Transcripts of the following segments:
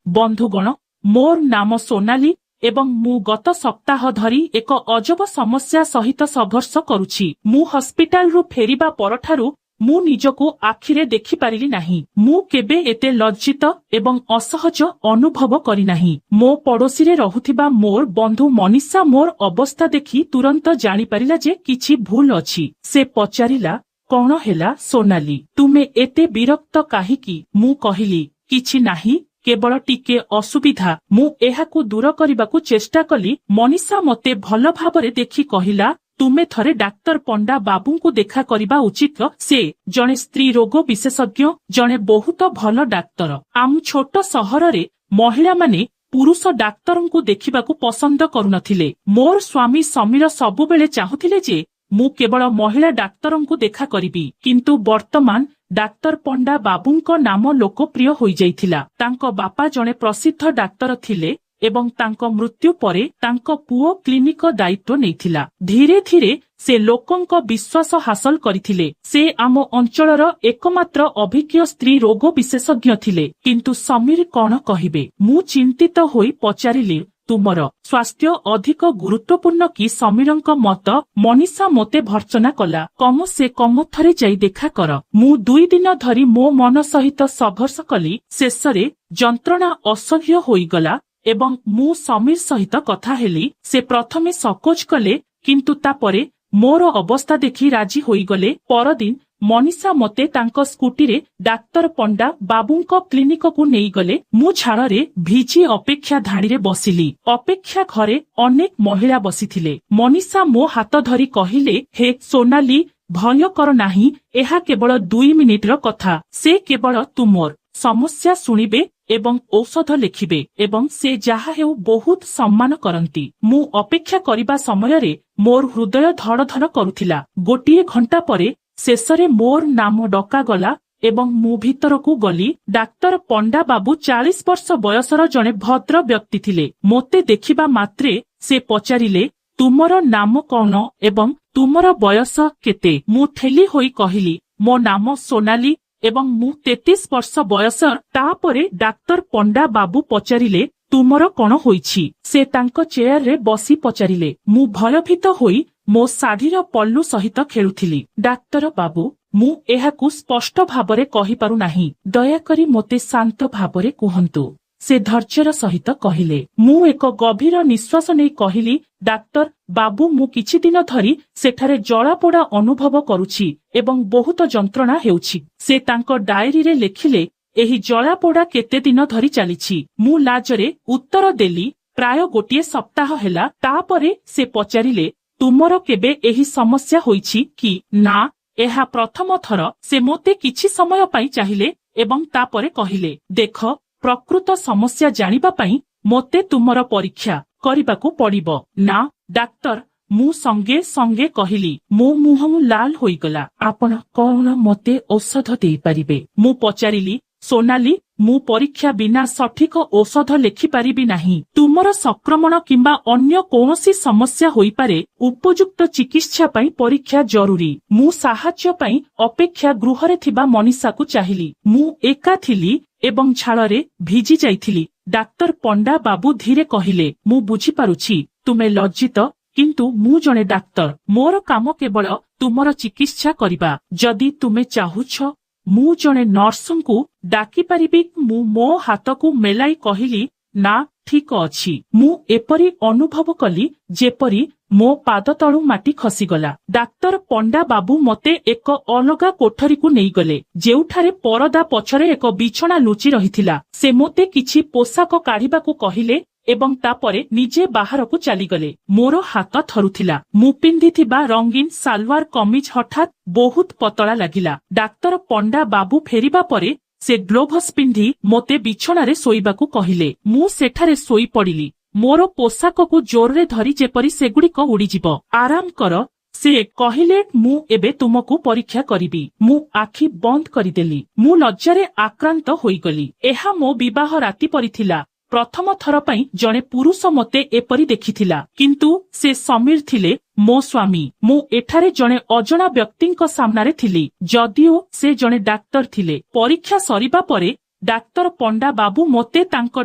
बंधुगण मोर नाम सोनाली एवं मु गत सप्ताह धरी एक अजब समस्या सहित संघर्ष करुछि। मु हॉस्पिटल रु फेरिबा परठारु मु निजको आखिरे देखि पारिली नाही। मु केबे एते लज्जित एवं असहज अनुभव करि नाही। मो पड़ोसी रे रहुथिबा मोर बंधु मनीषा मोर अवस्था देखि तुरंत जानि पारिला जे किछि भूल अछि। से पचारिला कौन हेला सोनाली, तुमे एते विरक्त काहिकी? मु कहिली किछि नाही, केवल टिके असुविधा। मु एहाकु दूर करिबाकु चेष्टा कली। मनीषा मते भल भाबरे देखि कहिला, तुमे थरे डाक्टर पंडा बाबूंकु देखा करिबा उचित। से जणे स्त्री रोग विशेषज्ञ, जणे बहुत भल डाक्टर। आम छोट सहर रे महिला माने पुरुष डाक्तरंकु देखिबाकु पसंद करुनथिले। मोर स्वामी समीर सबुबेले चाहुथिले जे मु केवल महिला डाक्तरंकु देखा करिबी, किंतु वर्तमान डाक्तर पंडा बाबूंको नाम लोकप्रिय होई जाइथिला। तांको बापा जणे प्रसिद्ध डाक्तर थिले एवं तांको मृत्यु परे तांको पुओ क्लिनिक दायित्व नेइथिला। धीरे धीरे से लोकंको विश्वास हासिल करिथिले। से आम अंचलर एकमात्र अभिज्ञ स्त्री रोग विशेषज्ञ थिले। किंतु समीर कोन कहिबे? मु चिंतित होई पचारिली, तुमर स्वास्थ्य अधिक गुरुत्वपूर्ण कि समीरंक मत? मनीषा मते भर्सना कला, कम से कम थरे जाई देखा कर। मु 2 दिन धरी मो मन सहित संघर्ष कली। शेषरे जंत्रणा असह्य होईगला एवं मु समीर सहित कथा हेली। से प्रथमे सकोच कले, किंतु तापरे मोर अवस्था देखि राजी होईगले। परदिन मनीषा मते तांको स्कूटी रे डाक्तर पंडा बाबूंको क्लिनिक को नेई गले। मु झाड़े भिजी अपेक्षा धाड़ी रे बसिली। अपेक्षा घरे अनेक महिला बसिथिले। मनीषा मो हाथ धरी कहिले, हे सोनाली, भय कर नाही, एहा केवल 2 मिनिट रो कथा। से केवल तुमर समस्या सुनिबे एवं औषध लिखिबे एवं से जाहा हेउ बहुत सम्मान करंती। मु अपेक्षा करिबा समय रे मोर हृदय धड़ धड़ करुथिला। गोटिए घंटा परे शेषरे मोर नाम डका गला एवं मु भितरकू गली। डाक्तर पंडा बाबू 40 वर्ष बयसर जणे भद्र व्यक्ति थिले। मोते देखिबा मात्रे से पचारिले, तुमर नाम कौन एवं तुमर बयस केते? मु ठेली होई कहिली, मो नाम सोनाली एवं मु 33 वर्ष बयसर। तापरे डाक्तर पंडा बाबू पचारिले, तुमर कौन होईछि? से तांको चेयर रे बसी पचारिले। मु भयभीत होई मो शाढ़ीर पल्लू सहित खेलुथिली। डाक्तर बाबू, मु एहाकु स्पष्ट भाबरे कहि पारु नाही, दयाकरी मोते शांत भाबरे कुहंतु। से धैर्यर सहित कहिले। मु एक गभीर निश्वास नै कहिली, डाक्तर बाबू, मु किछि दिन धरी सेठारे जलापोड़ा अनुभव करुछि एवं बहुत जंत्रणा हेउछि। से तांको डायरी रे लेखिले, एही जलापोड़ा केते दिन धरी चलिछि। मु लाजरे उत्तर देली, प्राय गोटिए सप्ताह हेला। तापरे से पचारिले, तुमर केबे एही समस्या होईछि कि? ना, एहा प्रथम थर। से मोते किछि समय पाई चाहिले एवं तापरे कहिले, देख, प्रकृत समस्या जानिबा पाई मोते तुमर परीक्षा करिबाकू पड़िबो। ना डाक्टर, मु संगे संगे कहिली। मो मुह लाल होईगला। आपण कौन मोते औषध देई परिबे? मु पचारिली, सोनाली, मु परीक्षा बिना सठिक औषध लेखि पारिबी नाही। तुमर संक्रमण किंबा अन्य कौनसी समस्या होई पारे। उपयुक्त चिकित्सा पाई परीक्षा जरूरी। मु साहाय्य पाई अपेक्षा गृहरे थिबा मनीषा को चाहिली। मु एका थिली एवं झाड़े भिजी जाइथिली। डाक्तर पंडा बाबू धीरे कहिले, मु बुझी पारुछि तुमे लज्जित, किंतु मु जणे डाक्तर। मोर काम केवल तुमर चिकित्सा करिबा। जदि तुमे चाहुछ मु जणे नर्संकु डाकी पारिबी? मु मो हाथकू मेलाई कहिली, ना, ठीक अछि। मु एपरी अनुभव कली जेपरी मो पाद तळु माटी खसीगला। डाक्तर पंडा बाबू मते एक अलगा कोठरी को नेई गले, जेउठारे परदा पछरे एक बिछଣା लुचि रहिथिला। से मोते किछि पोशाक काढिबाकू कहिले एवं तापरे निजे बाहरकू चलीगले। मोर हाथ थरुथिला। मु पिंधिथिबा रंगीन सालवार कमीज हठात बहुत पतला लागिला। डाक्तर पंडा बाबू फेरिबा परे से ग्लोभस पिंधि मोते बिछଣାରେ ଶୋଇବାକୁ କହିଲେ। मु सेठारे ଶୋଇ पड़िली। मोर पोशाकକୁ जोरे धरी जेपरी सेगुड़िक उड़ीजिब। आराम कर, से कहिले। मु एबे तुमको परीक्षा करिबी। मु आखि बंद करिदेली। मु लज्जारे आक्रांत होईगली। एहा मो विवाह राति परिथिला। प्रथम थर पई जणे पुरुष मते एपरी देखिथिला, किंतु से समीर थिले मो स्वामी। मु एठारे जणे अजणा व्यक्तिंक सामनारे थिली, जदिओ से जणे डाक्तर थिले। परीक्षा सरीबा परे ଡାକ୍ତର ପଣ୍ଡା ବାବୁ ମୋତେ ତାଙ୍କ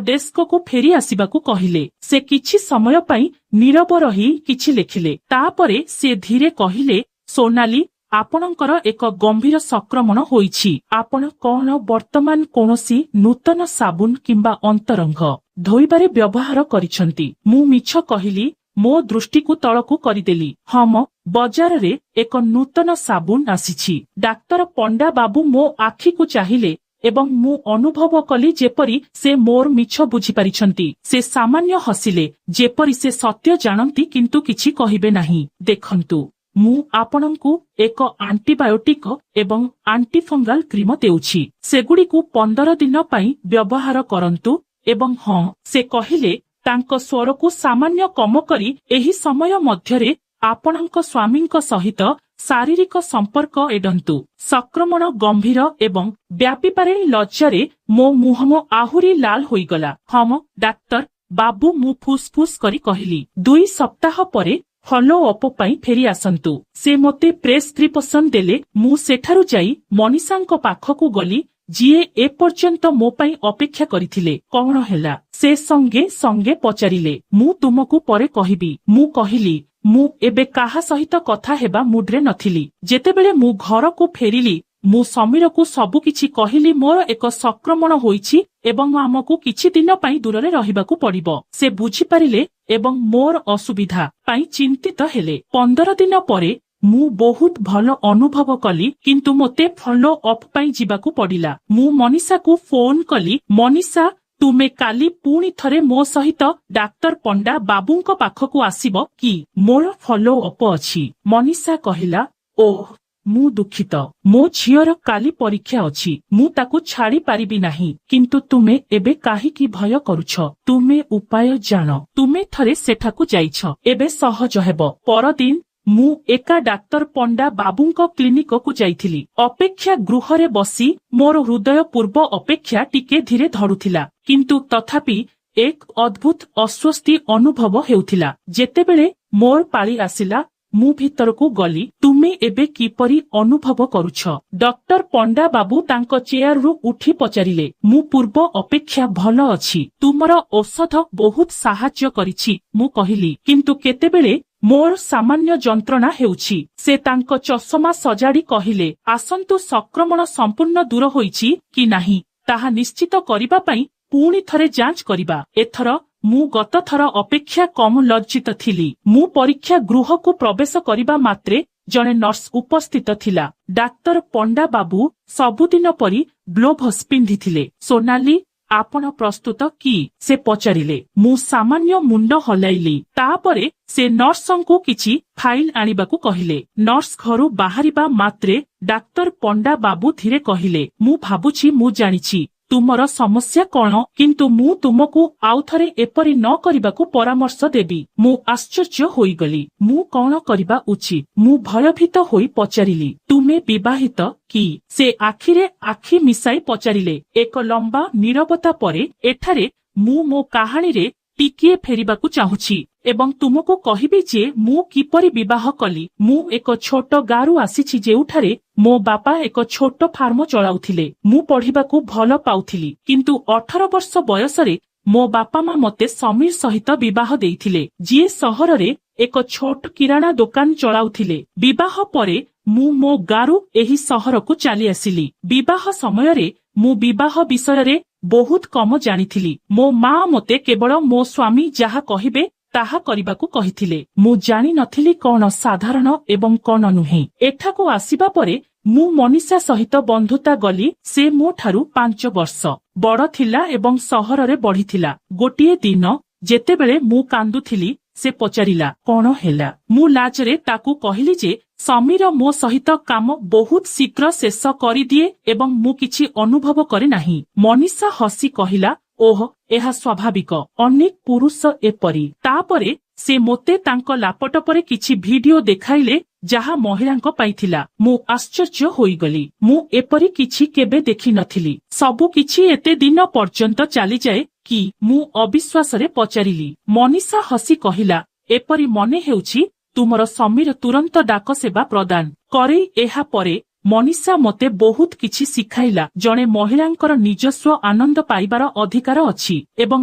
ଡେସ୍କକୁ ଫେରି ଆସିବାକୁ କହିଲେ। ସେ କିଛି ସମୟ ପାଇଁ ନୀରବ ରହି କିଛି ଲେଖିଲେ। ତାପରେ ସେ ଧୀରେ କହିଲେ, ସୋନାଲି, ଆପଣଙ୍କର ଏକ ଗମ୍ଭୀର ସଂକ୍ରମଣ ହୋଇଛି। ଆପଣ କଣ ବର୍ତ୍ତମାନ କୌଣସି ନୂତନ ସାବୁନ କିମ୍ବା ଅନ୍ତରଙ୍ଗ ଧୋଇବାରେ ବ୍ୟବହାର କରିଛନ୍ତି? ମୁଁ ମିଛ କହିଲି, ମୋ ଦୃଷ୍ଟିକୁ ତଳକୁ କରିଦେଲି। ହମ, ବଜାରରେ ଏକ ନୂତନ ସାବୁନ ଆସିଛି। ଡାକ୍ତର ପଣ୍ଡା ବାବୁ ମୋ ଆଖିକୁ ଚାହିଁଲେ ଏବଂ ମୁଁ ଅନୁଭବ କଲି ଯେପରି ସେ ମୋର ମିଛ ବୁଝିପାରିଛନ୍ତି। ସେ ସାମାନ୍ୟ ହସିଲେ, ଯେପରି ସେ ସତ୍ୟ ଜାଣନ୍ତି କିନ୍ତୁ କିଛି କହିବେ ନାହିଁ। ଦେଖନ୍ତୁ, ମୁଁ ଆପଣଙ୍କୁ ଏକ ଆଣ୍ଟିବାୟୋଟିକ ଏବଂ ଆଣ୍ଟିଫଙ୍ଗଲ କ୍ରିମ ଦେଉଛି। ସେଗୁଡ଼ିକୁ 15 ଦିନ ପାଇଁ ବ୍ୟବହାର କରନ୍ତୁ। ଏବଂ ହଁ, ସେ କହିଲେ, ତାଙ୍କ ସ୍ୱରକୁ ସାମାନ୍ୟ କମ କରି, ଏହି ସମୟ ମଧ୍ୟରେ ଆପଣଙ୍କ ସ୍ୱାମୀଙ୍କ ସହିତ ଶାରୀରିକ ସମ୍ପର୍କ ଏଡ଼ନ୍ତୁ। ସଂକ୍ରମଣ ଗମ୍ଭୀର ଏବଂ ବ୍ୟାପିପାରେ। ଲଜ୍ଜାରେ ମୋ ମୁହଁ ଆହୁରି ଲାଲ ହୋଇଗଲା। ହମ, ଡାକ୍ତର ବାବୁ, ମୁଁ ଫୁସଫୁସ କରି କହିଲି। 2 ସପ୍ତାହ ପରେ ଫଲୋ ଅପ ପାଇଁ ଫେରି ଆସନ୍ତୁ। ସେ ମୋତେ ପ୍ରେସକ୍ରିପସନ ଦେଲେ। ମୁଁ ସେଠାରୁ ଯାଇ ମନୀଷାଙ୍କ ପାଖକୁ ଗଲି, ଯିଏ ଏପର୍ଯ୍ୟନ୍ତ ମୋ ପାଇଁ ଅପେକ୍ଷା କରିଥିଲେ। କଣ ହେଲା? ସେ ସଙ୍ଗେ ସଙ୍ଗେ ପଚାରିଲେ। ମୁଁ ତୁମକୁ ପରେ କହିବି। ମୁଁ କହିଲି, ମୁଁ ଏବେ କାହା ସହିତ କଥା ହେବା ମୁଡ୍ରେ ନଥିଲି। ଯେତେବେଳେ ମୁଁ ଘରକୁ ଫେରିଲି, ମୁଁ ସମୀରକୁ ସବୁକିଛି କହିଲି। ମୋର ଏକ ସଂକ୍ରମଣ ହୋଇଛି ଏବଂ ଆମକୁ କିଛି ଦିନ ପାଇଁ ଦୂରରେ ରହିବାକୁ ପଡ଼ିବ। ସେ ବୁଝିପାରିଲେ ଏବଂ ମୋର ଅସୁବିଧା ପାଇଁ ଚିନ୍ତିତ ହେଲେ। 15 ଦିନ ପରେ ମୁଁ ବହୁତ ଭଲ ଅନୁଭବ କଲି, କିନ୍ତୁ ମୋତେ ଫଲୋ ଅପ୍ ପାଇଁ ଯିବାକୁ ପଡ଼ିଲା। ମୁଁ ମନୀଷାକୁ ଫୋନ କଲି, ମନୀଷା, ତୁମେ କାଲି ପୁଣି ଥରେ ମୋ ସହିତ ଡାକ୍ତର ପଣ୍ଡା ବାବୁଙ୍କ ପାଖକୁ ଆସିବ କି? ମୋର ଫଲୋ ଅପ୍ ଅଛି। ମନୀଷା କହିଲା, ଓଃ, ମୁଁ ଦୁଃଖିତ। ମୋ ଝିଅର କାଲି ପରୀକ୍ଷା ଅଛି। ମୁଁ ତାକୁ ଛାଡ଼ି ପାରିବି ନାହିଁ। କିନ୍ତୁ ତୁମେ ଏବେ କାହିଁକି ଭୟ କରୁଛ? ତୁମେ ଉପାୟ ଜାଣ। ତୁମେ ଥରେ ସେଠାକୁ ଯାଇଛ, ଏବେ ସହଜ ହେବ। ପରଦିନ ମୁଁ ଏକା ଡାକ୍ତର ପଣ୍ଡା ବାବୁଙ୍କ କ୍ଲିନିକକୁ ଯାଇଥିଲି। ଅପେକ୍ଷା ଗୃହରେ ବସି ମୋର ହୃଦୟ ପୂର୍ବ ଅପେକ୍ଷା ଟିକେ ଧୀରେ ଧଡ଼ୁଥିଲା, କିନ୍ତୁ ତଥାପି ଏକ ଅଦ୍ଭୁତ ଅସ୍ୱସ୍ତି ଅନୁଭବ ହେଉଥିଲା। ଯେତେବେଳେ ମୋର ପାଳି ଆସିଲା, ମୁଁ ଭିତରକୁ ଗଲି। ତୁମେ ଏବେ କିପରି ଅନୁଭବ କରୁଛ? ଡକ୍ଟର ପଣ୍ଡା ବାବୁ ତାଙ୍କ ଚେୟାରରୁ ଉଠି ପଚାରିଲେ। ମୁଁ ପୂର୍ବ ଅପେକ୍ଷା ଭଲ ଅଛି। ତୁମର ଔଷଧ ବହୁତ ସାହାଯ୍ୟ କରିଛି, ମୁଁ କହିଲି। କିନ୍ତୁ କେତେବେଳେ ମୋର ସାମାନ୍ୟ ଯନ୍ତ୍ରଣା ହେଉଛି। ସେ ତାଙ୍କ ଚଷମା ସଜାଡ଼ି କହିଲେ, ଆସନ୍ତୁ, ସଂକ୍ରମଣ ସମ୍ପୂର୍ଣ୍ଣ ଦୂର ହୋଇଛି କି ନାହିଁ ତାହା ନିଶ୍ଚିତ କରିବା ପାଇଁ ପୁଣି ଥରେ ଯାଞ୍ଚ କରିବା। ଏଥର ମୁଁ ଗତଥର ଅପେକ୍ଷା କମ୍ ଲଜ୍ଜିତ ଥିଲି। ମୁଁ ପରୀକ୍ଷା ଗୃହକୁ ପ୍ରବେଶ କରିବା ମାତ୍ରେ ଜଣେ ନର୍ସ ଉପସ୍ଥିତ ଥିଲା। ଡାକ୍ତର ପଣ୍ଡା ବାବୁ ସବୁଦିନ ପରି ଗ୍ଲୋଭସ୍ ପିନ୍ଧିଥିଲେ। ସୋନାଲି, ଆପଣ ପ୍ରସ୍ତୁତ କି? ସେ ପଚାରିଲେ। ମୁଁ ସାମାନ୍ୟ ମୁଣ୍ଡ ହଲାଇଲି। ତାପରେ ସେ ନର୍ସଙ୍କୁ କିଛି ଫାଇଲ ଆଣିବାକୁ କହିଲେ। ନର୍ସ ଘରୁ ବାହାରିବା ମାତ୍ରେ ଡାକ୍ତର ପଣ୍ଡା ବାବୁ ଧୀରେ କହିଲେ, ମୁଁ ଭାବୁଛି ମୁଁ ଜାଣିଛି ତୁମର ସମସ୍ୟା କଣ, କିନ୍ତୁ ମୁଁ ତୁମକୁ ଆଉଥରେ ଏପରି ନ କରିବାକୁ ପରାମର୍ଶ ଦେବି। ମୁଁ ଆଶ୍ଚର୍ଯ୍ୟ ହୋଇଗଲି। ମୁଁ କଣ କରିବା ଉଚିତ? ମୁଁ ଭୟଭୀତ ହୋଇ ପଚାରିଲି, ତୁମେ ବିବାହିତ କି? ସେ ଆଖିରେ ଆଖି ମିଶାଇ ପଚାରିଲେ। ଏକ ଲମ୍ବା ନୀରବତା ପରେ, ଏଠାରେ ମୁଁ ମୋ କାହାଣୀରେ ଟିକିଏ ଫେରିବାକୁ ଚାହୁଁଛି ଏବଂ ତୁମକୁ କହିବି ଯେ ମୁଁ କିପରି ବିବାହ କଲି। ମୁଁ ଏକ ଛୋଟ ଗାଁରୁ ଆସିଛି ଯେଉଁଠାରେ ମୋ ବାପା ଏକ ଛୋଟ ଫାର୍ମ ଚଳାଉଥିଲେ। ମୁଁ ପଢ଼ିବାକୁ ଭଲ ପାଉଥିଲି, କିନ୍ତୁ 18 ବର୍ଷ ବୟସରେ ମୋ ବାପା ମା ମୋତେ ସମୀର ସହିତ ବିବାହ ଦେଇଥିଲେ, ଯିଏ ସହରରେ ଏକ ଛୋଟ କିରାଣା ଦୋକାନ ଚଳାଉଥିଲେ। ବିବାହ ପରେ ମୁଁ ମୋ ଗାଁରୁ ଏହି ସହରକୁ ଚାଲି ଆସିଲି। ବିବାହ ସମୟରେ ମୁଁ ବିବାହ ବିଷୟରେ ବହୁତ କମ ଜାଣିଥିଲି। ମୋ ମା ମୋତେ କେବଳ ମୋ ସ୍ୱାମୀ ଯାହା କହିବେ ତାହା କରିବାକୁ କହିଥିଲେ। ମୁଁ ଜାଣିନଥିଲି କଣ ସାଧାରଣ ଏବଂ କଣ ନୁହେଁ। ଏଠାକୁ ଆସିବା ପରେ ମୁଁ ମନୀଷା ସହିତ ବନ୍ଧୁତା ଗଲି। ସେ ମୋ ଠାରୁ 5 ବର୍ଷ ବଡ଼ ଥିଲା ଏବଂ ସହରରେ ବଢିଥିଲା। ଗୋଟିଏ ଦିନ ଯେତେବେଳେ ମୁଁ କାନ୍ଦୁଥିଲି, ସେ ପଚାରିଲା, କଣ ହେଲା? ମୁଁ ଲାଜରେ ତାକୁ କହିଲି ଯେ ସମୀର ମୋ ସହିତ କାମ ବହୁତ ଶୀଘ୍ର ଶେଷ କରିଦିଏ ଏବଂ ମୁଁ କିଛି ଅନୁଭବ କରେ ନାହିଁ। ମନୀଷା ହସି କହିଲା, ଓହ, ଏହା ସ୍ୱାଭାବିକ। ଅନେକ ପୁରୁଷ ଏପରି। ତାପରେ ସେ ମୋତେ ତାଙ୍କ ଲାପଟପରେ କିଛି ଭିଡିଓ ଦେଖାଇଲେ ଯାହା ମହିଳାଙ୍କ ପାଇଁ ଥିଲା। ମୁଁ ଆଶ୍ଚର୍ଯ୍ୟ ହୋଇଗଲି। ମୁଁ ଏପରି କିଛି କେବେ ଦେଖିନଥିଲି। ସବୁ କିଛି ଏତେ ଦିନ ପର୍ଯ୍ୟନ୍ତ ଚାଲିଯାଏ କି? ମୁଁ ଅବିଶ୍ୱାସରେ ପଚାରିଲି। ମନୀଷା ହସି କହିଲା, ଏପରି ମନେ ହେଉଛି ତୁମର ସମୀର ତୁରନ୍ତ ଡାକ ସେବା ପ୍ରଦାନ କରେ। ଏହା ପରେ ମନୀଷା ମତେ ବହୁତ କିଛି ଶିଖାଇଲା। ଜଣେ ମହିଳାଙ୍କର ନିଜସ୍ୱ ଆନନ୍ଦ ପାଇବାର ଅଧିକାର ଅଛି ଏବଂ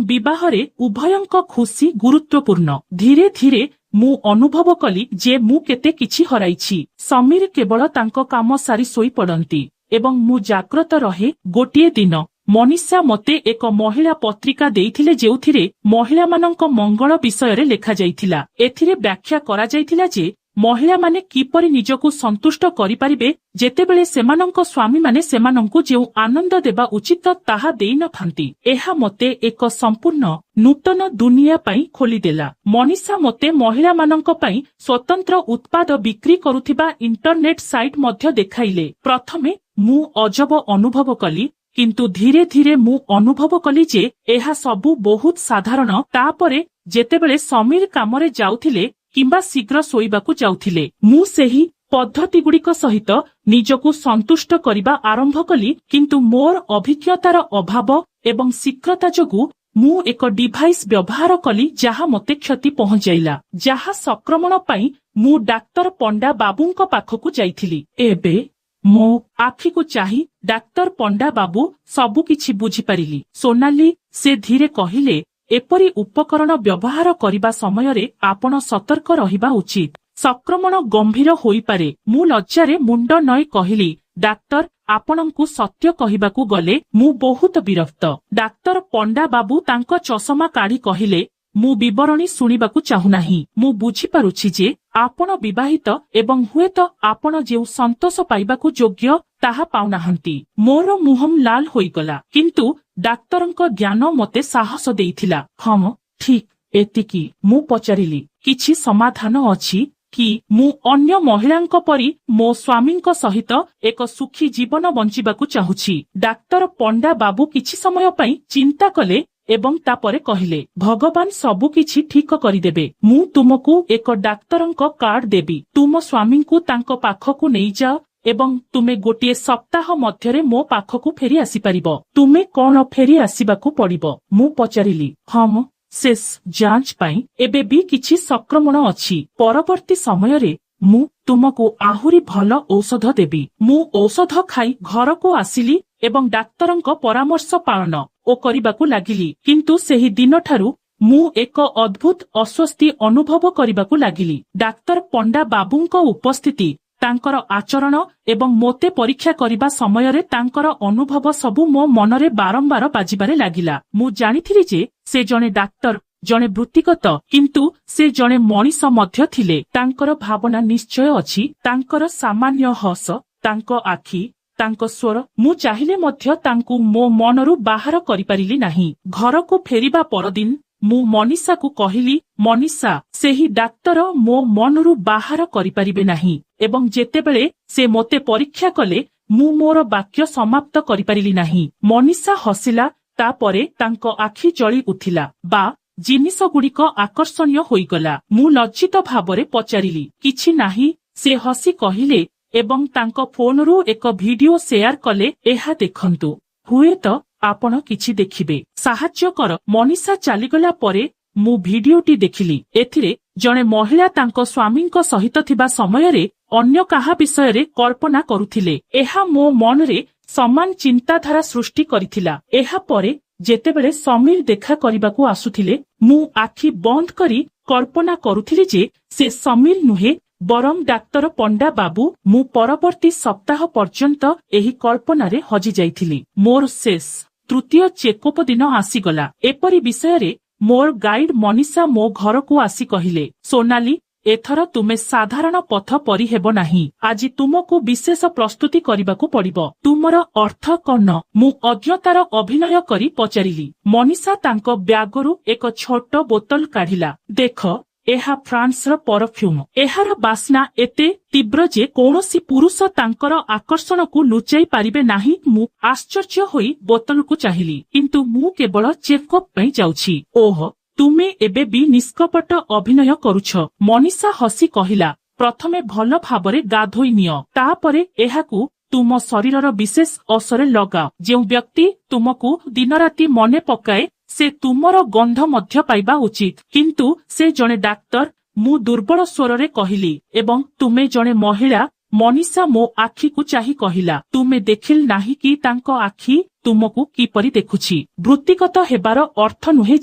ବିବାହରେ ଉଭୟଙ୍କ ଖୁସି ଗୁରୁତ୍ୱପୂର୍ଣ୍ଣ। ଧୀରେ ଧୀରେ ମୁଁ ଅନୁଭବ କଲି ଯେ ମୁଁ କେତେ କିଛି ହରାଇଛି। ସମୀର କେବଳ ତାଙ୍କ କାମ ସାରି ଶୋଇପଡ଼ନ୍ତି ଏବଂ ମୁଁ ଜାଗ୍ରତ ରହେ। ଗୋଟିଏ ଦିନ ମନୀଷା ମତେ ଏକ ମହିଳା ପତ୍ରିକା ଦେଇଥିଲେ ଯେଉଁଥିରେ ମହିଳାମାନଙ୍କ ମଙ୍ଗଳ ବିଷୟରେ ଲେଖାଯାଇଥିଲା। ଏଥିରେ ବ୍ୟାଖ୍ୟା କରାଯାଇଥିଲା ଯେ ମହିଳାମାନେ କିପରି ନିଜକୁ ସନ୍ତୁଷ୍ଟ କରିପାରିବେ ଯେତେବେଳେ ସେମାନଙ୍କ ସ୍ୱାମୀମାନେ ସେମାନଙ୍କୁ ଯେଉଁ ଆନନ୍ଦ ଦେବା ଉଚିତ ତାହା ଦେଇନଥାନ୍ତି। ଏହା ମତେ ଏକ ସମ୍ପୂର୍ଣ୍ଣ ନୂତନ ଦୁନିଆ ପାଇଁ ଖୋଲିଦେଲା। ମନୀଷା ମତେ ମହିଳାମାନଙ୍କ ପାଇଁ ସ୍ୱତନ୍ତ୍ର ଉତ୍ପାଦ ବିକ୍ରି କରୁଥିବା ଇଣ୍ଟରନେଟ୍ ସାଇଟ୍ ମଧ୍ୟ ଦେଖାଇଲେ। ପ୍ରଥମେ ମୁଁ ଅଜବ ଅନୁଭବ କଲି, କିନ୍ତୁ ଧୀରେ ଧୀରେ ମୁଁ ଅନୁଭବ କଲି ଯେ ଏହା ସବୁ ବହୁତ ସାଧାରଣ। ତାପରେ ଯେତେବେଳେ ସମୀର କାମରେ ଯାଉଥିଲେ କିମ୍ବା ଶୀଘ୍ର ଶୋଇବାକୁ ଯାଉଥିଲେ, ମୁଁ ସେହି ପଦ୍ଧତିଗୁଡ଼ିକ ସହିତ ନିଜକୁ ସନ୍ତୁଷ୍ଟ କରିବା ଆରମ୍ଭ କଲି। କିନ୍ତୁ ମୋର ଅଭିଜ୍ଞତାର ଅଭାବ ଏବଂ ଶୀଘ୍ରତା ଯୋଗୁଁ ମୁଁ ଏକ ଡିଭାଇସ୍ ବ୍ୟବହାର କଲି ଯାହା ମୋତେ କ୍ଷତି ପହଞ୍ଚାଇଲା। ଯାହା ସଂକ୍ରମଣ ପାଇଁ ମୁଁ ଡାକ୍ତର ପଣ୍ଡା ବାବୁଙ୍କ ପାଖକୁ ଯାଇଥିଲି। ଏବେ ମୋ ଆଖିକୁ ଚାହିଁ ଡାକ୍ତର ପଣ୍ଡା ବାବୁ ସବୁକିଛି ବୁଝିପାରିଲି। ସୋନାଲି, ସେ ଧୀରେ କହିଲେ, ଏପରି ଉପକରଣ ବ୍ୟବହାର କରିବା ସମୟରେ ଆପଣ ସତର୍କ ରହିବା ଉଚିତ। ସଂକ୍ରମଣ ଗମ୍ଭୀର ହୋଇପାରେ। ମୁଁ ଲଜ୍ଜାରେ ମୁଣ୍ଡ ନଈ କହିଲି, ଡାକ୍ତର, ଆପଣଙ୍କୁ ସତ୍ୟ କହିବାକୁ ଗଲେ ମୁଁ ବହୁତ ବିରକ୍ତ। ଡାକ୍ତର ପଣ୍ଡା ବାବୁ ତାଙ୍କ ଚଷମା କାଢି କହିଲେ, ମୁଁ ବିବରଣୀ ଶୁଣିବାକୁ ଚାହୁଁନାହିଁ। ମୁଁ ବୁଝିପାରୁଛି ଯେ ଆପଣ ବିବାହିତ ଏବଂ ହୁଏତ ଆପଣ ଯେଉଁ ସନ୍ତୋଷ ପାଇବାକୁ ଯୋଗ୍ୟ ତାହା ପାଉନାହାନ୍ତି। ମୋର ମୁହଁ ଲାଲ ହୋଇଗଲା, କିନ୍ତୁ ଡାକ୍ତରଙ୍କ ଜ୍ଞାନ ମୋତେ ସାହସ ଦେଇଥିଲା। ହଁ, ଠିକ୍ ଏତିକି। ମୁଁ ପଚାରିଲି, କିଛି ସମାଧାନ ଅଛି କି? ମୁଁ ଅନ୍ୟ ମହିଳାଙ୍କ ପରି ମୋ ସ୍ୱାମୀଙ୍କ ସହିତ ଏକ ସୁଖୀ ଜୀବନ ବଞ୍ଚିବାକୁ ଚାହୁଁଛି। ଡାକ୍ତର ପଣ୍ଡା ବାବୁ କିଛି ସମୟ ପାଇଁ ଚିନ୍ତା କଲେ ଏବଂ ତାପରେ କହିଲେ, ଭଗବାନ ସବୁକିଛି ଠିକ କରିଦେବେ। ମୁଁ ତୁମକୁ ଏକ ଡାକ୍ତରଙ୍କ କାର୍ଡ ଦେବି। ତୁମ ସ୍ୱାମୀଙ୍କୁ ତାଙ୍କ ପାଖକୁ ନେଇଯାଅ ଏବଂ ତୁମେ ଗୋଟିଏ ସପ୍ତାହ ମଧ୍ୟରେ ମୋ ପାଖକୁ ଫେରି ଆସିପାରିବ। ତୁମେ କଣ ଫେରି ଆସିବାକୁ ପଡ଼ିବ? ମୁଁ ପଚାରିଲି। ହଁ, ଶେଷ ଯାଞ୍ଚ ପାଇଁ ଏବେ ବି କିଛି ସଂକ୍ରମଣ ଅଛି। ପରବର୍ତ୍ତୀ ସମୟରେ ମୁଁ ତୁମକୁ ଆହୁରି ଭଲ ଔଷଧ ଦେବି। ମୁଁ ଔଷଧ ଖାଇ ଘରକୁ ଆସିଲି ଏବଂ ଡାକ୍ତରଙ୍କ ପରାମର୍ଶ ପାଳନ କରିବାକୁ ଲାଗିଲି। କିନ୍ତୁ ସେହି ଦିନଠାରୁ ମୁଁ ଏକ ଅଦ୍ଭୁତ ଅସ୍ୱସ୍ତି ଅନୁଭବ କରିବାକୁ ଲାଗିଲି। ଡାକ୍ତର ପଣ୍ଡା ବାବୁଙ୍କ ଉପସ୍ଥିତି, ତାଙ୍କର ଆଚରଣ ଏବଂ ମୋତେ ପରୀକ୍ଷା କରିବା ସମୟରେ ତାଙ୍କର ଅନୁଭବ ସବୁ ମୋ ମନରେ ବାରମ୍ବାର ବାଜିବାରେ ଲାଗିଲା। ମୁଁ ଜାଣିଥିଲି ଯେ ସେ ଜଣେ ଡାକ୍ତର, ଜଣେ ବୃତ୍ତିଗତ, କିନ୍ତୁ ସେ ଜଣେ ମଣିଷ ମଧ୍ୟ ଥିଲେ। ତାଙ୍କର ଭାବନା ନିଶ୍ଚୟ ଅଛି, ତାଙ୍କର ସାମାନ୍ୟ ହସ, ତାଙ୍କ ଆଖି, ତାଙ୍କ ସ୍ୱର। ମୁଁ ଚାହିଁଲେ ମଧ୍ୟ ତାଙ୍କୁ ମୋ ମନରୁ ବାହାର କରିପାରିଲି ନାହିଁ। ଘରକୁ ଫେରିବା ପରଦିନ ମୁଁ ମନୀଷାକୁ କହିଲି, ମନୀଷା, ସେହି ଡାକ୍ତର ମୋ ମନରୁ ବାହାର କରିପାରିବେ ନାହିଁ। ଏବଂ ଯେତେବେଳେ ସେ ମୋତେ ପରୀକ୍ଷା କଲେ ମୁଁ ମୋର ବାକ୍ୟ ସମାପ୍ତ କରିପାରିଲି ନାହିଁ। ମନୀଷା ହସିଲା, ତାପରେ ତାଙ୍କ ଆଖି ଜଳି ଉଠିଲା। ବା, ଜିନିଷଗୁଡ଼ିକ ଆକର୍ଷଣୀୟ ହୋଇଗଲା। ମୁଁ ଲଜ୍ଜିତ ଭାବରେ ପଚାରିଲି, କିଛି ନାହିଁ। ସେ ହସି କହିଲେ ଏବଂ ତାଙ୍କ ଫୋନରୁ ଏକ ଭିଡିଓ ସେୟାର କଲେ, ଏହା ଦେଖନ୍ତୁ। ହୁଏତ ଆପଣ କିଛି ଦେଖିବେ। ସାହାଯ୍ୟ କର। ମନୀଷା ଚାଲିଗଲା ପରେ ମୁଁ ଭିଡିଓଟି ଦେଖିଲି। ଏଥିରେ ଜଣେ ମହିଳା ତାଙ୍କ ସ୍ୱାମୀଙ୍କ ସହିତ ଥିବା ସମୟରେ ଅନ୍ୟ କାହା ବିଷୟରେ କଳ୍ପନା କରୁଥିଲେ। ଏହା ମୋ ମନରେ ସମାନ ଚିନ୍ତାଧାରା ସୃଷ୍ଟି କରିଥିଲା। ଏହାପରେ ଯେତେବେଳେ ସମୀର ଦେଖା କରିବାକୁ ଆସୁଥିଲେ ମୁଁ ଆଖି ବନ୍ଦ କରି କଳ୍ପନା କରୁଥିଲି ଯେ ସେ ସମୀର ନୁହେଁ ବରଂ ଡାକ୍ତର ପଣ୍ଡା ବାବୁ। ମୁଁ ପରବର୍ତ୍ତୀ ସପ୍ତାହ ପର୍ଯ୍ୟନ୍ତ ଏହି କଳ୍ପନାରେ ହଜିଯାଇଥିଲି। ମୋର ଶେଷ ତୃତୀୟ ଚେକଅପ ଦିନ ଆସିଗଲା। ଏପରି ବିଷୟରେ ମୋର ଗାଇଡ୍ ମନୀଷା ମୋ ଘରକୁ ଆସି କହିଲେ, ସୋନାଲି, ଏଥର ତୁମେ ସାଧାରଣ ପଥ ପରି ହେବ ନାହିଁ। ଆଜି ତୁମକୁ ବିଶେଷ ପ୍ରସ୍ତୁତି କରିବାକୁ ପଡ଼ିବ। ତୁମର ଅର୍ଥ କଣ? ମୁଁ ଅଜ୍ଞତାର ଅଭିନୟ କରି ପଚାରିଲି। ମନୀଷା ତାଙ୍କ ବ୍ୟାଗରୁ ଏକ ଛୋଟ ବୋତଲ କାଢ଼ିଲା। ଦେଖ, ଏହା ଫ୍ରାନ୍ସର ପରଫ୍ୟୁମ। ଏହାର ବାସ୍ନା ଏତେ ତୀବ୍ର ଯେ କୌଣସି ପୁରୁଷ ତାଙ୍କର ଆକର୍ଷଣକୁ ଲୁଚାଇ ପାରିବେ ନାହିଁ। ମୁଁ ଆଶ୍ଚର୍ଯ୍ୟ ହୋଇ ବୋତଲକୁ ଚାହିଁଲି, କିନ୍ତୁ ମୁଁ କେବଳ ଚେକଅପ୍ ପାଇଁ ଯାଉଛି। ଓହ, ତୁମେ ଏବେ ବି ନିଷ୍କପଟ ଅଭିନୟ କରୁଛ। ମନୀଷା ହସି କହିଲା, ପ୍ରଥମେ ଭଲ ଭାବରେ ଗାଧୋଇ ନିଅ, ତାପରେ ଏହାକୁ ତୁମ ଶରୀରର ବିଶେଷ ଅଂଶରେ ଲଗାଅ। ଯେଉଁ ବ୍ୟକ୍ତି ତୁମକୁ ଦିନରାତି ମନେ ପକାଏ ସେ ତୁମର ଗନ୍ଧ ମଧ୍ୟ ପାଇବା ଉଚିତ। କିନ୍ତୁ ସେ ଜଣେ ଡାକ୍ତର, ମୁଁ ଦୁର୍ବଳ ସ୍ୱରରେ କହିଲି, ଏବଂ ତୁମେ ଜଣେ ମହିଳା। ମନୀଷା ମୋ ଆଖିକୁ ଚାହିଁ କହିଲା, ତୁମେ ଦେଖିଲ ନାହିଁ କି ତାଙ୍କ ଆଖି ତୁମକୁ କିପରି ଦେଖୁଛି। ବୃତ୍ତିଗତ ହେବାର ଅର୍ଥ ନୁହେଁ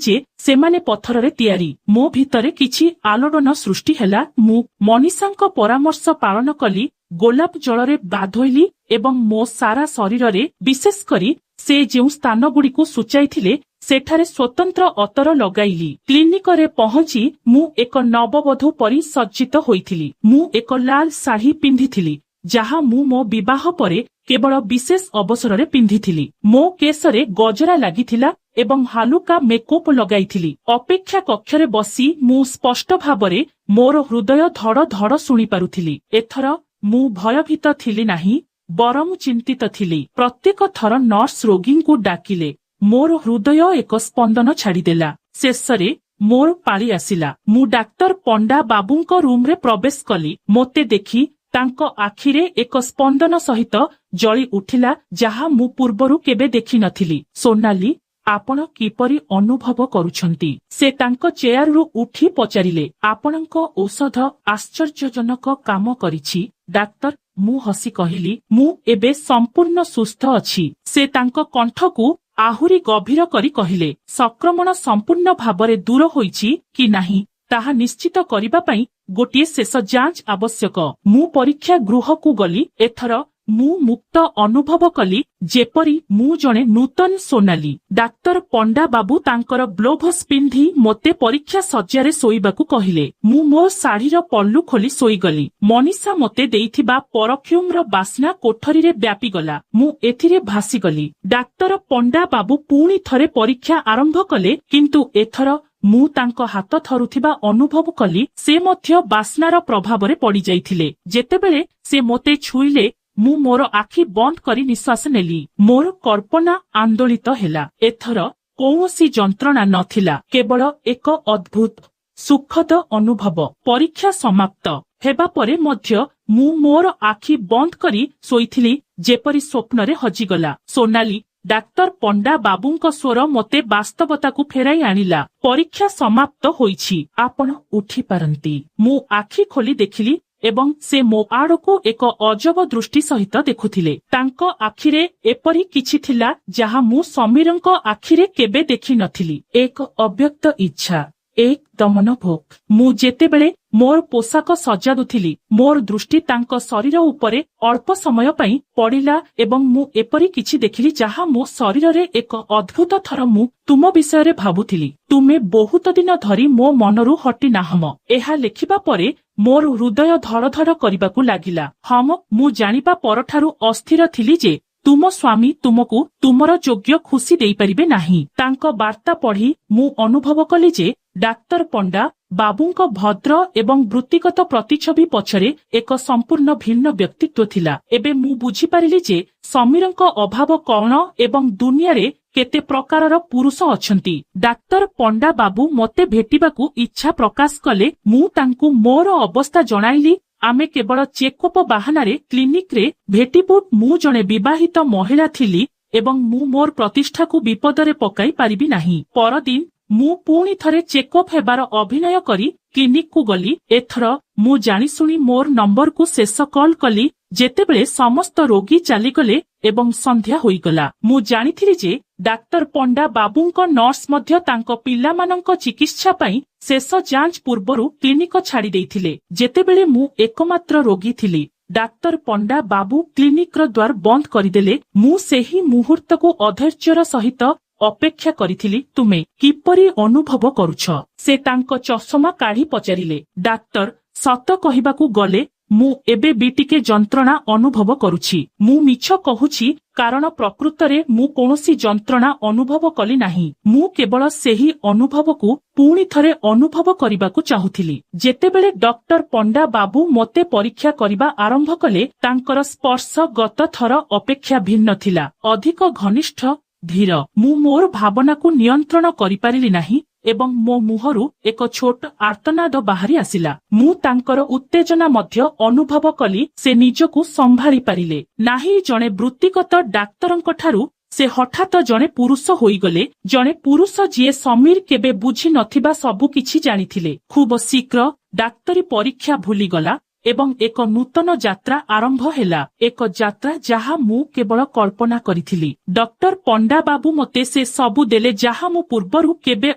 ଯେ ସେମାନେ ପଥରରେ ତିଆରି। ମୋ ଭିତରେ କିଛି ଆଲୋଡ଼ନ ସୃଷ୍ଟି ହେଲା। ମୁଁ ମନୀଷାଙ୍କ ପରାମର୍ଶ ପାଳନ କଲି। ଗୋଲାପ ଜଳରେ ଗାଧୋଇଲି ଏବଂ ମୋ ସାରା ଶରୀରରେ, ବିଶେଷ କରି ସେ ଯେଉଁ ସ୍ଥାନଗୁଡ଼ିକୁ ସୂଚାଇଥିଲେ ସେଠାରେ ସ୍ୱତନ୍ତ୍ର ଅତର ଲଗାଇଲି। କ୍ଲିନିକରେ ପହଞ୍ଚି ମୁଁ ଏକ ନବବଧୂ ପରି ସଜ୍ଜିତ ହୋଇଥିଲି। ମୁଁ ଏକ ଲାଲ ଶାଢ଼ୀ ପିନ୍ଧିଥିଲି, ଯାହା ମୁଁ ମୋ ବିବାହ ପରେ କେବଳ ବିଶେଷ ଅବସରରେ ପିନ୍ଧିଥିଲି। ମୋ କେଶରେ ଗଜରା ଲାଗିଥିଲା ଏବଂ ହାଲୁକା ମେକଅପ୍ ଲଗାଇଥିଲି। ଅପେକ୍ଷା କକ୍ଷରେ ବସି ମୁଁ ସ୍ପଷ୍ଟ ଭାବରେ ମୋର ହୃଦୟ ଧଡ଼ ଧଡ଼ ଶୁଣିପାରୁଥିଲି। ଏଥର ମୁଁ ଭୟଭୀତ ଥିଲି ନାହିଁ, ବରଂ ଚିନ୍ତିତ ଥିଲି। ପ୍ରତ୍ୟେକ ଥର ନର୍ସ ରୋଗୀଙ୍କୁ ଡାକିଲେ ମୋର ହୃଦୟ ଏକ ସ୍ପନ୍ଦନ ଛାଡ଼ିଦେଲା। ଶେଷରେ ମୋର ପାଳି ଆସିଲା। ମୁଁ ଡାକ୍ତର ପଣ୍ଡା ବାବୁଙ୍କ ରୁମରେ ପ୍ରବେଶ କଲି। ମୋତେ ଦେଖି ତାଙ୍କ ଆଖିରେ ଏକ ସ୍ପନ୍ଦନ ସହିତ ଜଳି ଉଠିଲା, ଯାହା ମୁଁ ପୂର୍ବରୁ କେବେ ଦେଖିନଥିଲି। ସୋନାଲି, ଆପଣ କିପରି ଅନୁଭବ କରୁଛନ୍ତି? ସେ ତାଙ୍କ ଚେୟାରରୁ ଉଠି ପଚାରିଲେ। ଆପଣଙ୍କ ଔଷଧ ଆଶ୍ଚର୍ଯ୍ୟଜନକ କାମ କରିଛି ଡାକ୍ତର। ମୁଁ ହସି କହିଲି, ମୁଁ ଏବେ ସମ୍ପୂର୍ଣ୍ଣ ସୁସ୍ଥ ଅଛି। ସେ ତାଙ୍କ କଣ୍ଠକୁ ଆହୁରି ଗଭୀର କରି କହିଲେ, ସଂକ୍ରମଣ ସମ୍ପୂର୍ଣ୍ଣ ଭାବରେ ଦୂର ହୋଇଛି କି ନାହିଁ ତାହା ନିଶ୍ଚିତ କରିବା ପାଇଁ ଗୋଟିଏ ଶେଷ ଯାଞ୍ଚ ଆବଶ୍ୟକ। ମୁଁ ପରୀକ୍ଷା ଗୃହକୁ ଗଲି। ଏଥର ମୁଁ ମୁକ୍ତ ଅନୁଭବ କଲି, ଯେପରି ମୁଁ ଜଣେ ନୂତନ ସୋନାଲି। ଡାକ୍ତର ପଣ୍ଡା ବାବୁ ତାଙ୍କର ଗ୍ଲୋଭସ୍ ପିନ୍ଧି ମୋତେ ପରୀକ୍ଷା ଶଯ୍ୟାରେ ଶୋଇବାକୁ କହିଲେ। ମୁଁ ମୋ ଶାଢ଼ୀର ପଲ୍ଲୁ ଖୋଲି ଶୋଇଗଲି। ମନୀଷା ମୋତେ ଦେଇଥିବା ପରଫ୍ୟୁମ୍ର ବାସ୍ନା କୋଠରୀରେ ବ୍ୟାପିଗଲା। ମୁଁ ଏଥିରେ ଭାସିଗଲି। ଡାକ୍ତର ପଣ୍ଡା ବାବୁ ପୁଣି ଥରେ ପରୀକ୍ଷା ଆରମ୍ଭ କଲେ, କିନ୍ତୁ ଏଥର ମୁଁ ତାଙ୍କ ହାତ ଥରୁଥିବା ଅନୁଭବ କଲି। ସେ ମଧ୍ୟ ବାସ୍ନାର ପ୍ରଭାବରେ ପଡ଼ିଯାଇଥିଲେ। ଯେତେବେଳେ ସେ ମୋତେ ଛୁଇଁଲେ, ମୁଁ ମୋର ଆଖି ବନ୍ଦ କରି ନିଶ୍ୱାସ ନେଲି। ମୋର କଳ୍ପନା ଆନ୍ଦୋଳିତ ହେଲା। ଏଥର କୌଣସି ଯନ୍ତ୍ରଣା ନଥିଲା, କେବଳ ଏକ ଅଦ୍ଭୁତ ସୁଖଦ ଅନୁଭବ। ପରୀକ୍ଷା ସମାପ୍ତ ହେବା ପରେ ମଧ୍ୟ ମୁଁ ମୋର ଆଖି ବନ୍ଦ କରି ଶୋଇଥିଲି, ଯେପରି ସ୍ୱପ୍ନରେ ହଜିଗଲା। ସୋନାଲି, ଡାକ୍ତର ପଣ୍ଡା ବାବୁଙ୍କ ସ୍ୱର ମୋତେ ବାସ୍ତବତାକୁ ଫେରାଇ ଆଣିଲା। ପରୀକ୍ଷା ସମାପ୍ତ ହୋଇଛି, ଆପଣ ଉଠିପାରନ୍ତି। ମୁଁ ଆଖି ଖୋଲି ଦେଖିଲି ଏବଂ ସେ ମୋ ଆଡ଼କୁ ଏକ ଅଜବ ଦୃଷ୍ଟି ସହିତ ଦେଖୁଥିଲେ। ତାଙ୍କ ଆଖିରେ ଏପରି କିଛି ଥିଲା ଯାହା ମୁଁ ସମୀରଙ୍କ ଆଖିରେ କେବେ ଦେଖିନଥିଲି। ଏକ ଅବ୍ୟକ୍ତ ଇଚ୍ଛା, ଏକ ଦମନ ଭୋଗ। ମୁଁ ଯେତେବେଳେ ମୋର ପୋଷାକ ସଜାଡୁଥିଲି, ମୋର ଦୃଷ୍ଟି ତାଙ୍କ ଶରୀର ଉପରେ ଅଳ୍ପ ସମୟ ପାଇଁ ପଡ଼ିଲା ଏବଂ ମୁଁ ଏପରି କିଛି ଦେଖିଲି ଯାହା ମୋ ଶରୀରରେ ଏକ ଅଦ୍ଭୁତ ଥର। ମୁଁ ତୁମ ବିଷୟରେ ଭାବୁଥିଲି। ତୁମେ ବହୁତ ଦିନ ଧରି ମୋ ମନରୁ ହଟି ନାହଁ। ଏହା ଲେଖିବା ପରେ ମୋର ହୃଦୟ ଧଡ଼ ଧଡ଼ କରିବାକୁ ଲାଗିଲା। ହଁ, ମୁଁ ଜାଣିବା ପରଠାରୁ ଅସ୍ଥିର ଥିଲି ଯେ ତୁମ ସ୍ୱାମୀ ତୁମକୁ ତୁମର ଯୋଗ୍ୟ ଖୁସି ଦେଇପାରିବେ ନାହିଁ। ତାଙ୍କ ବାର୍ତ୍ତା ପଢ଼ି ମୁଁ ଅନୁଭବ କଲି ଯେ ଡାକ୍ତର ପଣ୍ଡା ବାବୁଙ୍କ ଭଦ୍ର ଏବଂ ବୃତ୍ତିଗତ ପ୍ରତିଛବି ପଛରେ ଏକ ସମ୍ପୂର୍ଣ୍ଣ ଭିନ୍ନ ବ୍ୟକ୍ତିତ୍ୱ ଥିଲା। ଏବେ ମୁଁ ବୁଝିପାରିଲି ଯେ ସମୀରଙ୍କ ଅଭାବ କଣ ଏବଂ ଦୁନିଆରେ କେତେ ପ୍ରକାରର ପୁରୁଷ ଅଛନ୍ତି। ଡାକ୍ତର ପଣ୍ଡା ବାବୁ ମୋତେ ଭେଟିବାକୁ ଇଚ୍ଛା ପ୍ରକାଶ କଲେ। ମୁଁ ତାଙ୍କୁ ମୋର ଅବସ୍ଥା ଜଣାଇଲି। ଆମେ କେବଳ ଚେକଅପ୍ ବାହାନାରେ କ୍ଲିନିକରେ ଭେଟିବୁ। ମୁଁ ଜଣେ ବିବାହିତ ମହିଳା ଥିଲି ଏବଂ ମୁଁ ମୋର ପ୍ରତିଷ୍ଠାକୁ ବିପଦରେ ପକାଇ ପାରିବି ନାହିଁ। ପରଦିନ ମୁଁ ପୁଣି ଥରେ ଚେକଅପ୍ ହେବାର ଅଭିନୟ କରି କ୍ଲିନିକକୁ ଗଲି। ଏଥର ମୁଁ ଜାଣିଶୁଣି ମୋର ନମ୍ବରକୁ ଶେଷ କଲ୍ କଲି ଯେତେବେଳେ ସମସ୍ତ ରୋଗୀ ଚାଲିଗଲେ ଏବଂ ସନ୍ଧ୍ୟା ହୋଇଗଲା। ମୁଁ ଜାଣିଥିଲି ଯେ ଡାକ୍ତର ପଣ୍ଡା ବାବୁଙ୍କ ନର୍ସ ମଧ୍ୟ ତାଙ୍କ ପିଲାମାନଙ୍କ ଚିକିତ୍ସା ପାଇଁ ଶେଷ ଯାଞ୍ଚ ପୂର୍ବରୁ କ୍ଲିନିକ ଛାଡ଼ି ଦେଇଥିଲେ। ଯେତେବେଳେ ମୁଁ ଏକମାତ୍ର ରୋଗୀ ଥିଲି, ଡାକ୍ତର ପଣ୍ଡା ବାବୁ କ୍ଲିନିକର ଦ୍ୱାର ବନ୍ଦ କରିଦେଲେ। ମୁଁ ସେହି ମୁହୂର୍ତ୍ତକୁ ଅଧୈର୍ଯ୍ୟର ସହିତ ଅପେକ୍ଷା କରିଥିଲି। ତୁମେ କିପରି ଅନୁଭବ କରୁଛ? ସେ ତାଙ୍କ ଚଷମା କାଢ଼ି ପଚାରିଲେ। ଡାକ୍ତର, ସତ କହିବାକୁ ଗଲେ ମୁଁ ଏବେ ବି ଟିକେ ଯନ୍ତ୍ରଣା ଅନୁଭବ କରୁଛି। ମୁଁ ମିଛ କହୁଛି କାରଣ ପ୍ରକୃତରେ ମୁଁ କୌଣସି ଯନ୍ତ୍ରଣା ଅନୁଭବ କଲି ନାହିଁ। ମୁଁ କେବଳ ସେହି ଅନୁଭବକୁ ପୁଣି ଥରେ ଅନୁଭବ କରିବାକୁ ଚାହୁଁଥିଲି। ଯେତେବେଳେ ଡକ୍ଟର ପଣ୍ଡା ବାବୁ ମୋତେ ପରୀକ୍ଷା କରିବା ଆରମ୍ଭ କଲେ, ତାଙ୍କର ସ୍ପର୍ଶ ଗତ ଥର ଅପେକ୍ଷା ଭିନ୍ନ ଥିଲା, ଅଧିକ ଘନିଷ୍ଠ, ଧୀର। ମୁଁ ମୋର ଭାବନାକୁ ନିୟନ୍ତ୍ରଣ କରିପାରିଲି ନାହିଁ ଏବଂ ମୋ ମୁହଁରୁ ଏକ ଛୋଟ ଆର୍ତ୍ତନାଦ ବାହାରି ଆସିଲା। ମୁଁ ତାଙ୍କର ଉତ୍ତେଜନା ମଧ୍ୟ ଅନୁଭବ କଲି। ସେ ନିଜକୁ ସମ୍ଭାଳି ପାରିଲେ ନାହିଁ। ଜଣେ ବୃତ୍ତିଗତ ଡାକ୍ତରଙ୍କ ଠାରୁ ସେ ହଠାତ୍ ଜଣେ ପୁରୁଷ ହୋଇଗଲେ, ଜଣେ ପୁରୁଷ ଯିଏ ସମୀର କେବେ ବୁଝି ନଥିବା ସବୁ କିଛି ଜାଣିଥିଲେ। ଖୁବ୍ ଶୀଘ୍ର ଡାକ୍ତରୀ ପରୀକ୍ଷା ଭୁଲିଗଲା ଏବଂ ଏକ ନୂତନ ଯାତ୍ରା ଆରମ୍ଭ ହେଲା। ଏକ ଯାତ୍ରା ଯାହା ମୁଁ କେବଳ କଳ୍ପନା କରିଥିଲି। ଡକ୍ଟର ପଣ୍ଡା ବାବୁ ମୋତେ ସେ ସବୁ ଦେଲେ ଯାହା ମୁଁ ପୂର୍ବରୁ କେବେ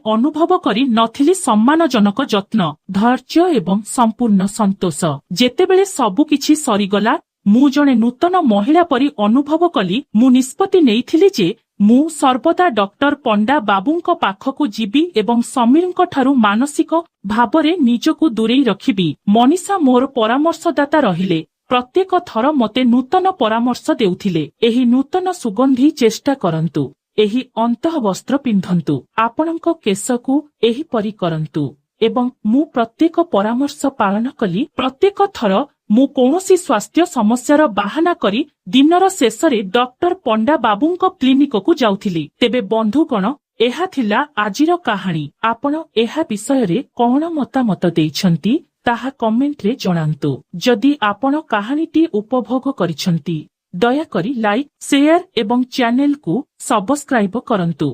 ଅନୁଭବ କରି ନଥିଲି। ସମ୍ମାନଜନକ ଯତ୍ନ, ଧୈର୍ଯ୍ୟ ଏବଂ ସମ୍ପୂର୍ଣ୍ଣ ସନ୍ତୋଷ। ଯେତେବେଳେ ସବୁକିଛି ସରିଗଲା, ମୁଁ ଜଣେ ନୂତନ ମହିଳା ପରି ଅନୁଭବ କଲି। ମୁଁ ନିଷ୍ପତ୍ତି ନେଇଥିଲି ଯେ ମୁଁ ସର୍ବଦା ଡକ୍ଟର ପଣ୍ଡା ବାବୁଙ୍କ ପାଖକୁ ଯିବି ଏବଂ ସମୀରଙ୍କଠାରୁ ମାନସିକ ଭାବରେ ନିଜକୁ ଦୂରେଇ ରଖିବି। ମନୀଷା ମୋର ପରାମର୍ଶଦାତା ରହିଲେ। ପ୍ରତ୍ୟେକ ଥର ମୋତେ ନୂତନ ପରାମର୍ଶ ଦେଉଥିଲେ। ଏହି ନୂତନ ସୁଗନ୍ଧି ଚେଷ୍ଟା କରନ୍ତୁ। ଏହି ଅନ୍ତଃବସ୍ତ୍ର ପିନ୍ଧନ୍ତୁ। ଆପଣଙ୍କ କେଶକୁ ଏହିପରି କରନ୍ତୁ। ଏବଂ ମୁଁ ପ୍ରତ୍ୟେକ ପରାମର୍ଶ ପାଳନ କଲି। ପ୍ରତ୍ୟେକ ଥର ମୁଁ କୌଣସି ସ୍ୱାସ୍ଥ୍ୟ ସମସ୍ୟାର ବାହାନା କରି ଦିନର ଶେଷରେ ଡକ୍ଟର ପଣ୍ଡା ବାବୁଙ୍କ କ୍ଲିନିକକୁ ଯାଉଥିଲି। ତେବେ ବନ୍ଧୁଗଣ, ଏହା ଥିଲା ଆଜିର କାହାଣୀ। ଆପଣ ଏହା ବିଷୟରେ କଣ ମତାମତ ଦେଇଛନ୍ତି ତାହା କମେଣ୍ଟରେ ଜଣାନ୍ତୁ। ଯଦି ଆପଣ କାହାଣୀଟି ଉପଭୋଗ କରିଛନ୍ତି, ଦୟାକରି ଲାଇକ୍, ସେୟାର ଏବଂ ଚ୍ୟାନେଲକୁ ସବସ୍କ୍ରାଇବ କରନ୍ତୁ।